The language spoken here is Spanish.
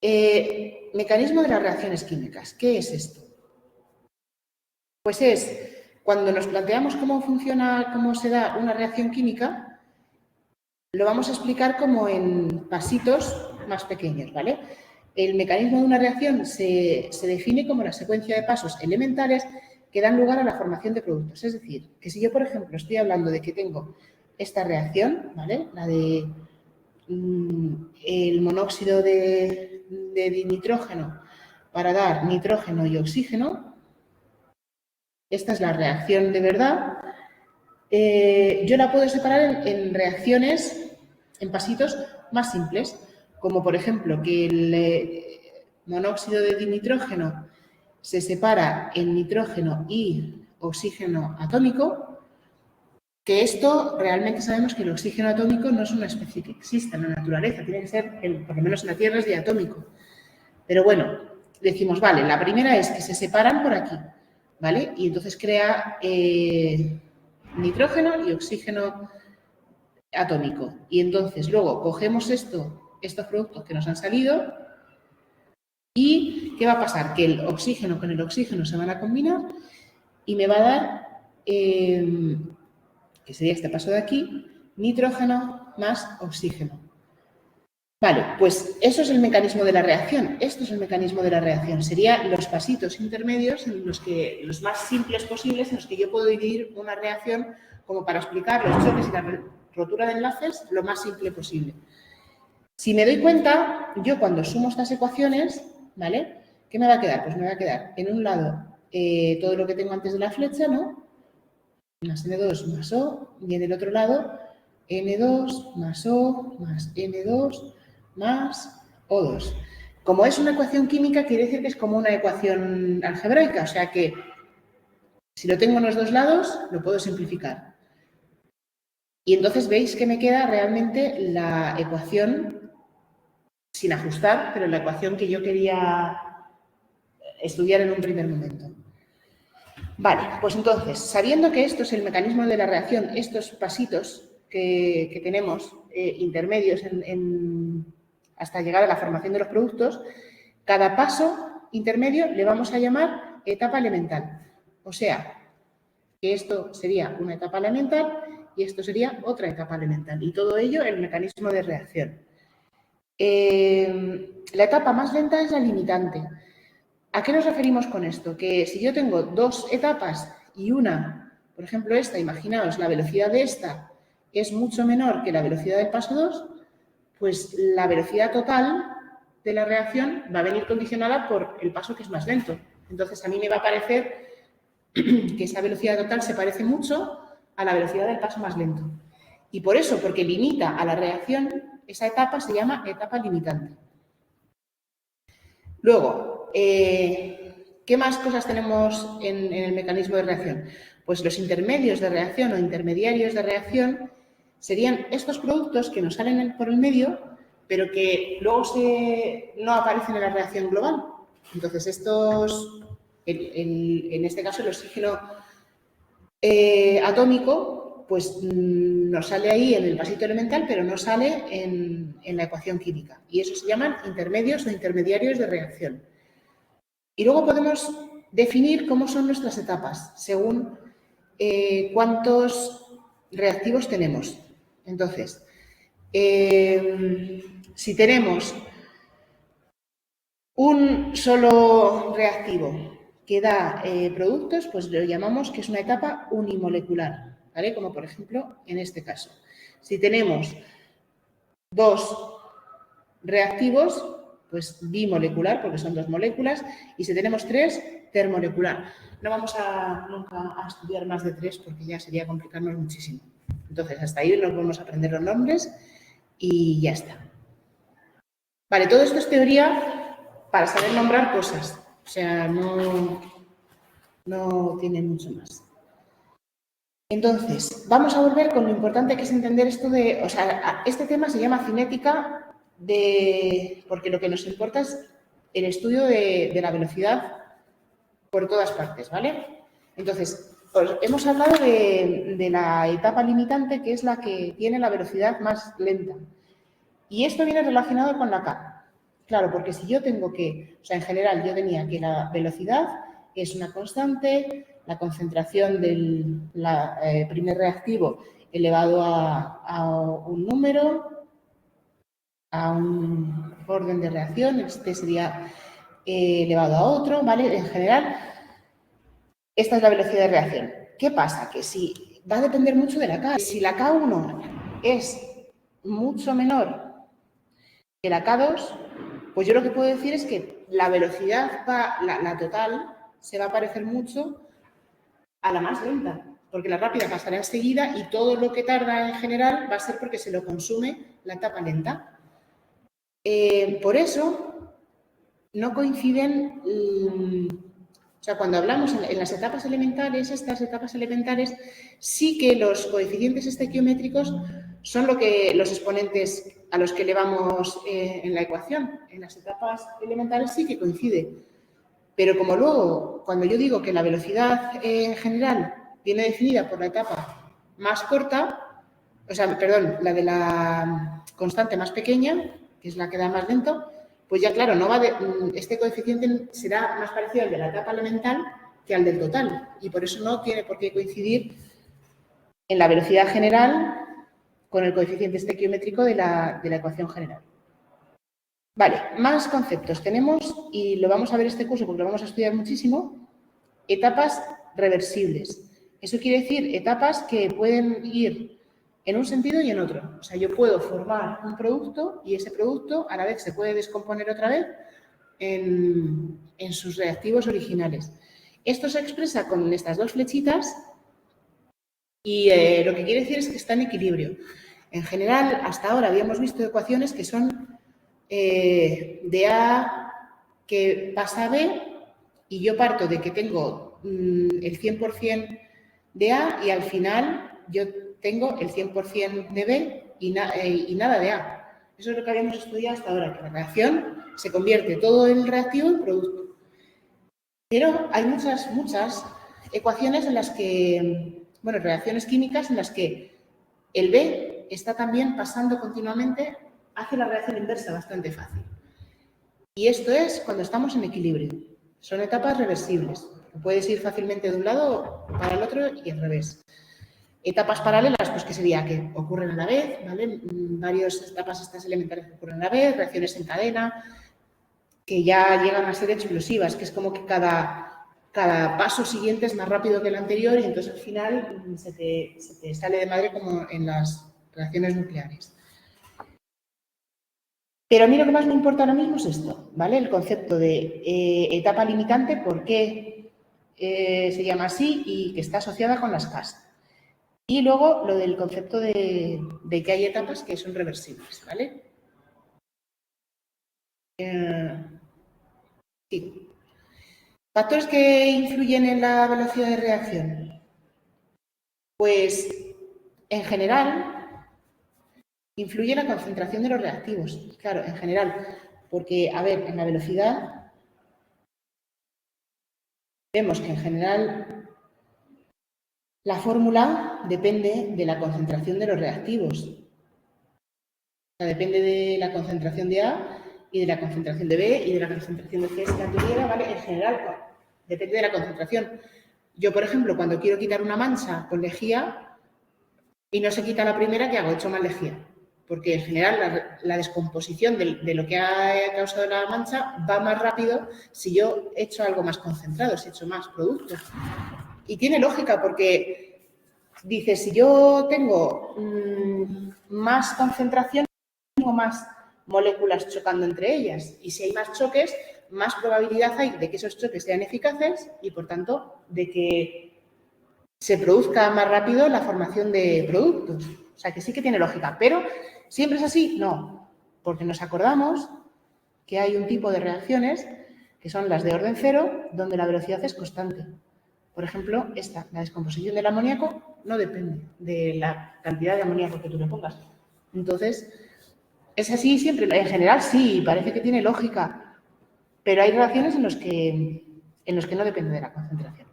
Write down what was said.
Mecanismo de las reacciones químicas. ¿Qué es esto? Pues es cuando nos planteamos cómo funciona, cómo se da una reacción química, lo vamos a explicar como en pasitos más pequeños, ¿vale? El mecanismo de una reacción se define como la secuencia de pasos elementales que dan lugar a la formación de productos. Es decir, que si yo, por ejemplo, estoy hablando de que tengo esta reacción, ¿vale? La de el monóxido de dinitrógeno para dar nitrógeno y oxígeno. Esta es la reacción de verdad. Yo la puedo separar en reacciones, en pasitos más simples, como por ejemplo que el monóxido de dinitrógeno se separa en nitrógeno y oxígeno atómico, que esto realmente sabemos que el oxígeno atómico no es una especie que exista en la naturaleza, tiene que ser, por lo menos en la Tierra, es diatómico. Pero bueno, decimos, vale, la primera es que se separan por aquí, ¿vale? Y entonces crea nitrógeno y oxígeno atómico. Y entonces luego cogemos estos productos que nos han salido y ¿qué va a pasar? Que el oxígeno con el oxígeno se van a combinar y me va a dar, que sería este paso de aquí, nitrógeno más oxígeno. Vale, pues eso es el mecanismo de la reacción. Esto es el mecanismo de la reacción. Serían los pasitos intermedios, en los más simples posibles, en los que yo puedo dividir una reacción como para explicar los choques y la rotura de enlaces lo más simple posible. Si me doy cuenta, yo cuando sumo estas ecuaciones, ¿vale? ¿Qué me va a quedar? Pues me va a quedar en un lado todo lo que tengo antes de la flecha, ¿no? Más N2 más O, y en el otro lado N2 más O más N2 más O2. Como es una ecuación química, quiere decir que es como una ecuación algebraica, o sea que si lo tengo en los dos lados, lo puedo simplificar. Y entonces veis que me queda realmente la ecuación sin ajustar, pero la ecuación que yo quería estudiar en un primer momento. Vale, pues entonces, sabiendo que esto es el mecanismo de la reacción, estos pasitos que tenemos intermedios hasta llegar a la formación de los productos, cada paso intermedio le vamos a llamar etapa elemental. O sea, que esto sería una etapa elemental y esto sería otra etapa elemental. Y todo ello el mecanismo de reacción. La etapa más lenta es la limitante. ¿A qué nos referimos con esto? Que si yo tengo dos etapas y una, por ejemplo esta, imaginaos, la velocidad de esta es mucho menor que la velocidad del paso 2, pues la velocidad total de la reacción va a venir condicionada por el paso que es más lento. Entonces a mí me va a parecer que esa velocidad total se parece mucho a la velocidad del paso más lento. Y por eso, porque limita a la reacción, esa etapa se llama etapa limitante. Luego, ¿qué más cosas tenemos en el mecanismo de reacción? Pues los intermedios de reacción o intermediarios de reacción serían estos productos que nos salen por el medio, pero que luego no aparecen en la reacción global. Entonces, estos, en este caso, el oxígeno atómico, pues nos sale ahí en el pasito elemental, pero no sale en la ecuación química. Y eso se llaman intermedios o intermediarios de reacción. Y luego podemos definir cómo son nuestras etapas, según cuántos reactivos tenemos. Entonces, si tenemos un solo reactivo que da productos, pues lo llamamos que es una etapa unimolecular, ¿vale? Como por ejemplo en este caso. Si tenemos dos reactivos, pues bimolecular, porque son dos moléculas, y si tenemos tres, termolecular. No vamos nunca a estudiar más de tres porque ya sería complicarnos muchísimo. Entonces, hasta ahí nos vamos a aprender los nombres y ya está. Vale, todo esto es teoría para saber nombrar cosas. O sea, no tiene mucho más. Entonces, vamos a volver con lo importante que es entender esto de... O sea, este tema se llama cinética porque lo que nos importa es el estudio de la velocidad por todas partes, ¿vale? Entonces, hemos hablado de la etapa limitante, que es la que tiene la velocidad más lenta. Y esto viene relacionado con la K. Claro, porque si yo tengo que, o sea, en general yo tenía que la velocidad es una constante, la concentración del primer reactivo elevado a un número, a un orden de reacción, este sería elevado a otro, ¿vale? En general, esta es la velocidad de reacción. ¿Qué pasa? Que si va a depender mucho de la K. Si la K1 es mucho menor que la K2, pues yo lo que puedo decir es que la velocidad, la total, se va a parecer mucho a la más lenta, porque la rápida pasará enseguida y todo lo que tarda en general va a ser porque se lo consume la etapa lenta. Por eso no coinciden, o sea, cuando hablamos en las etapas elementales, estas etapas elementales, sí que los coeficientes estequiométricos son los exponentes a los que elevamos en la ecuación. En las etapas elementales sí que coincide. Pero como luego, cuando yo digo que la velocidad en general viene definida por la etapa más corta, o sea, perdón, la de la constante más pequeña, que es la que da más lento, pues ya claro, este coeficiente será más parecido al de la etapa elemental que al del total. Y por eso no tiene por qué coincidir en la velocidad general con el coeficiente estequiométrico de la ecuación general. Vale, más conceptos. Tenemos, y lo vamos a ver este curso porque lo vamos a estudiar muchísimo, etapas reversibles. Eso quiere decir etapas que pueden ir en un sentido y en otro. O sea, yo puedo formar un producto y ese producto a la vez se puede descomponer otra vez en sus reactivos originales. Esto se expresa con estas dos flechitas y lo que quiere decir es que está en equilibrio. En general, hasta ahora habíamos visto ecuaciones que son de A que pasa a B y yo parto de que tengo el 100% de A y al final yo tengo el 100% de B y nada de A. Eso es lo que habíamos estudiado hasta ahora, que la reacción se convierte todo el reactivo en producto. Pero hay muchas ecuaciones en las que, bueno, reacciones químicas en las que el B está también pasando continuamente, hace la reacción inversa bastante fácil. Y esto es cuando estamos en equilibrio. Son etapas reversibles. Puedes ir fácilmente de un lado para el otro y al revés. Etapas paralelas, pues que sería que ocurren a la vez, ¿vale? Varias etapas estas elementales que ocurren a la vez, reacciones en cadena, que ya llegan a ser explosivas, que es como que cada paso siguiente es más rápido que el anterior y entonces al final se te sale de madre como en las reacciones nucleares. Pero a mí lo que más me importa ahora mismo es esto, ¿vale? El concepto de etapa limitante, por qué se llama así y que está asociada con las Ks. Y luego lo del concepto de que hay etapas que son reversibles, ¿vale? Sí. ¿Factores que influyen en la velocidad de reacción? Pues, en general, influye la concentración de los reactivos. Claro, en general, porque, a ver, en la velocidad vemos que en general la fórmula depende de la concentración de los reactivos. O sea, depende de la concentración de A y de la concentración de B y de la concentración de C si la tuviera, ¿vale? En general, depende de la concentración. Yo, por ejemplo, cuando quiero quitar una mancha con lejía y no se quita la primera, ¿qué hago? Echo más lejía. Porque en general la descomposición de lo que ha causado la mancha va más rápido si yo echo algo más concentrado, si echo más producto. Y tiene lógica porque dice, si yo tengo más concentración, tengo más moléculas chocando entre ellas. Y si hay más choques, más probabilidad hay de que esos choques sean eficaces y, por tanto, de que se produzca más rápido la formación de productos. O sea, que sí que tiene lógica. Pero, ¿siempre es así? No. Porque nos acordamos que hay un tipo de reacciones que son las de orden cero, donde la velocidad es constante. Por ejemplo, esta, la descomposición del amoníaco, no depende de la cantidad de amoníaco que tú le pongas. Entonces, ¿es así siempre? En general sí, parece que tiene lógica, pero hay reacciones en los que no depende de la concentración.